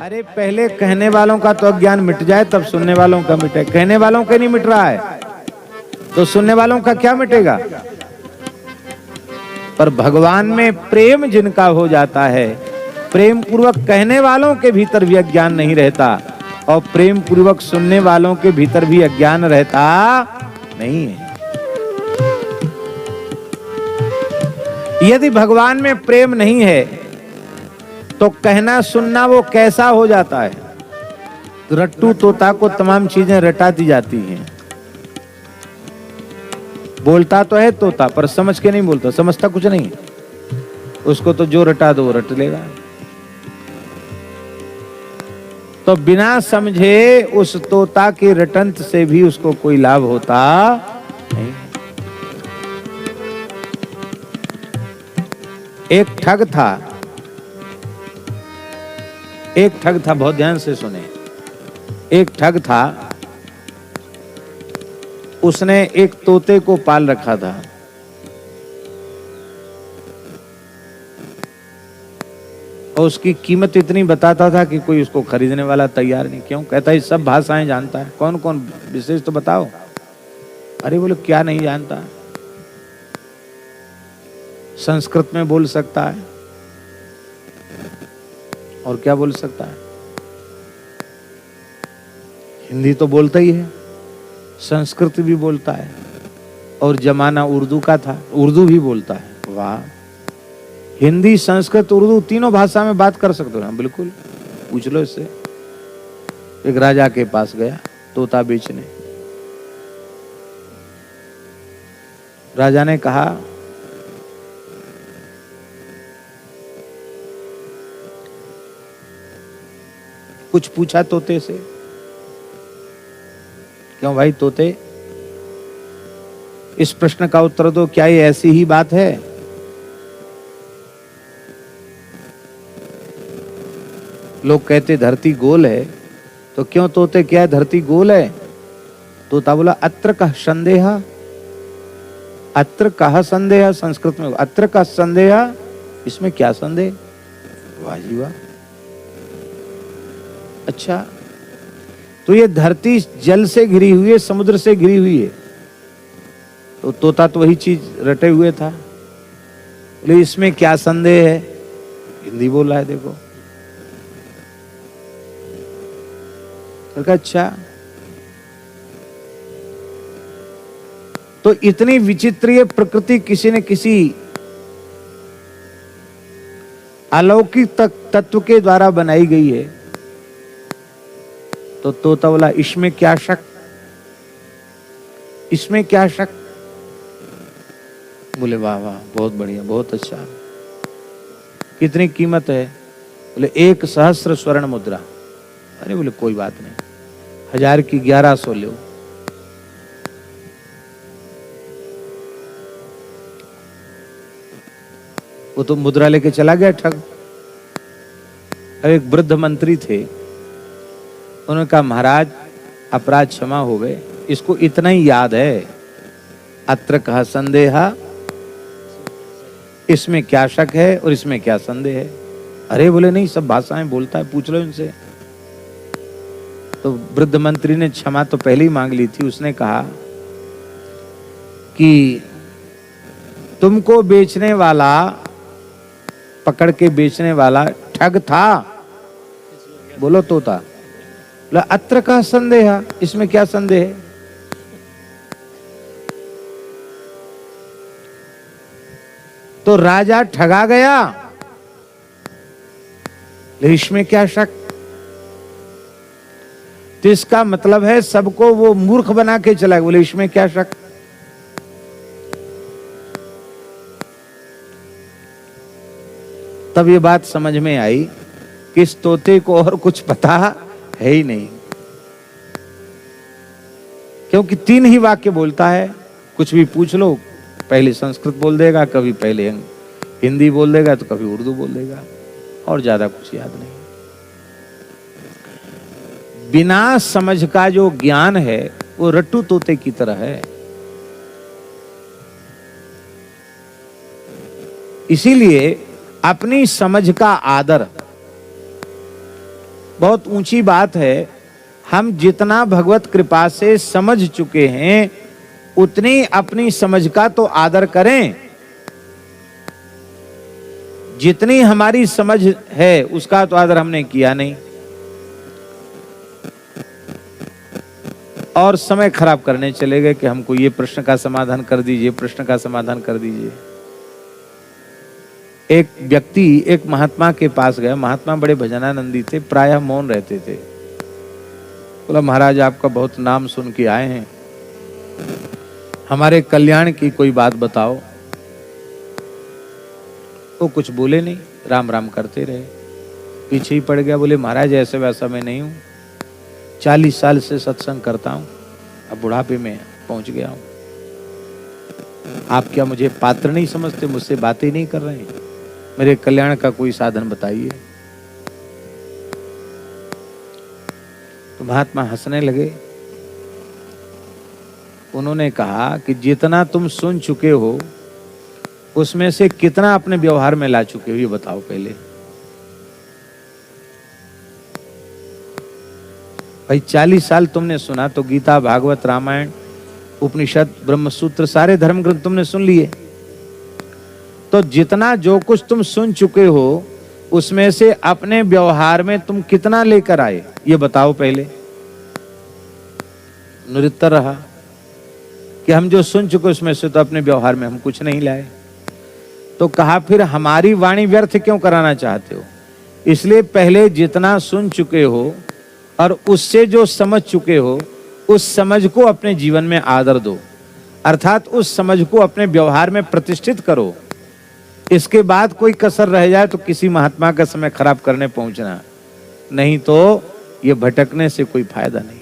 अरे पहले कहने वालों का तो अज्ञान मिट जाए तब सुनने वालों का मिटे। कहने वालों का नहीं मिट रहा है तो सुनने वालों का क्या मिटेगा। पर भगवान में प्रेम जिनका हो जाता है, प्रेम पूर्वक कहने वालों के भीतर भी अज्ञान नहीं रहता और प्रेम पूर्वक सुनने वालों के भीतर भी अज्ञान रहता नहीं है। यदि भगवान में प्रेम नहीं है तो कहना सुनना वो कैसा हो जाता है। रट्टू तोता को तमाम चीजें रटाती जाती हैं। बोलता तो है तोता पर समझ के नहीं बोलता, समझता कुछ नहीं। उसको तो जो रटा दो वो रट लेगा। तो बिना समझे उस तोता के रटंत से भी उसको कोई लाभ होता नहीं। एक ठग था, बहुत ध्यान से सुने। एक ठग था, उसने एक तोते को पाल रखा था। और उसकी कीमत इतनी बताता था कि कोई उसको खरीदने वाला तैयार नहीं। क्यों? कहता है सब भाषाएं जानता है। कौन कौन विशेष तो बताओ। अरे बोले क्या नहीं जानता। संस्कृत में बोल सकता है और क्या बोल सकता है। हिंदी तो बोलता ही है, संस्कृत भी बोलता है और जमाना उर्दू का था, उर्दू भी बोलता है। वाह, हिंदी संस्कृत उर्दू तीनों भाषा में बात कर सकते हो। बिल्कुल, पूछ लो इससे। एक राजा के पास गया तोता बेचने। राजा ने कहा कुछ पूछा तोते से। क्यों भाई तोते, इस प्रश्न का उत्तर दो, क्या ये ऐसी ही बात है? लोग कहते धरती गोल है, तो क्यों तोते क्या है धरती गोल है? तोता बोला अत्र कः संदेह, अत्र कः संदेह। संस्कृत में अत्र कः संदेह, इसमें क्या संदेह। वाह जी वाह। अच्छा, तो ये धरती जल से घिरी हुई है, समुद्र से घिरी हुई है। तो तोता तो वही चीज रटे हुए था। बोले इसमें क्या संदेह है। हिंदी बोल रहा है देखो। अच्छा, तो इतनी विचित्र ये प्रकृति किसी न किसी अलौकिक तत्व के द्वारा बनाई गई है। तो तोता बोला इसमें क्या शक, इसमें क्या शक। बोले वाह वाह, बहुत बढ़िया, बहुत अच्छा। कितनी कीमत है? बोले 1,000 स्वर्ण मुद्रा। अरे बोले कोई बात नहीं, 1000 की 1100 लो। वो तो मुद्रा लेके चला गया ठग। अब एक वृद्ध मंत्री थे, उन्होंने कहा महाराज अपराध क्षमा हो गए, इसको इतना ही याद है अत्र कः संदेह, इसमें क्या शक है और इसमें क्या संदेह है। अरे बोले नहीं, सब भाषाएं बोलता है, पूछ लो इनसे। तो वृद्ध मंत्री ने क्षमा तो पहले ही मांग ली थी। उसने कहा कि तुमको बेचने वाला, पकड़ के बेचने वाला ठग था। बोलो तोता। अत्र का संदेह, इसमें क्या संदेह है। तो राजा ठगा गया, इसमें क्या शक। तो इसका मतलब है सबको वो मूर्ख बना के चला गया। बोले इसमें क्या शक। तब ये बात समझ में आई कि इस तोते को और कुछ पता है ही नहीं, क्योंकि 3 ही वाक्य बोलता है। कुछ भी पूछ लो, पहले संस्कृत बोल देगा, कभी पहले हिंदी बोल देगा, तो कभी उर्दू बोल देगा, और ज्यादा कुछ याद नहीं। बिना समझ का जो ज्ञान है वो रट्टू तोते की तरह है। इसीलिए अपनी समझ का आदर, बहुत ऊंची बात है। हम जितना भगवत कृपा से समझ चुके हैं उतनी अपनी समझ का तो आदर करें। जितनी हमारी समझ है उसका तो आदर हमने किया नहीं और समय खराब करने चले गए कि हमको ये प्रश्न का समाधान कर दीजिए, प्रश्न का समाधान कर दीजिए। एक व्यक्ति एक महात्मा के पास गया। महात्मा बड़े भजनानंदी थे, प्रायः मौन रहते थे। बोला, महाराज आपका बहुत नाम सुन के आए हैं, हमारे कल्याण की कोई बात बताओ। वो कुछ बोले नहीं, राम राम करते रहे। पीछे ही पड़ गया। बोले, महाराज ऐसे वैसा मैं नहीं हूं, 40 साल से सत्संग करता हूं, अब बुढ़ापे में पहुंच गया हूं। आप क्या मुझे पात्र नहीं समझते, मुझसे बातें नहीं कर रहे हैं? मेरे कल्याण का कोई साधन बताइए। तो महात्मा हंसने लगे। उन्होंने कहा कि जितना तुम सुन चुके हो उसमें से कितना अपने व्यवहार में ला चुके हो, ये बताओ पहले। भाई 40 साल तुमने सुना तो गीता, भागवत, रामायण, उपनिषद, ब्रह्मसूत्र, सारे धर्म ग्रंथ तुमने सुन लिए। तो जितना जो कुछ तुम सुन चुके हो उसमें से अपने व्यवहार में तुम कितना लेकर आए, ये बताओ पहले। निरुत्तर रहा कि हम जो सुन चुके उसमें से तो अपने व्यवहार में हम कुछ नहीं लाए। तो कहा, फिर हमारी वाणी व्यर्थ क्यों कराना चाहते हो? इसलिए पहले जितना सुन चुके हो और उससे जो समझ चुके हो उस समझ को अपने जीवन में आदर दो, अर्थात उस समझ को अपने व्यवहार में प्रतिष्ठित करो। इसके बाद कोई कसर रह जाए तो किसी महात्मा का समय खराब करने पहुंचना, नहीं तो ये भटकने से कोई फायदा नहीं।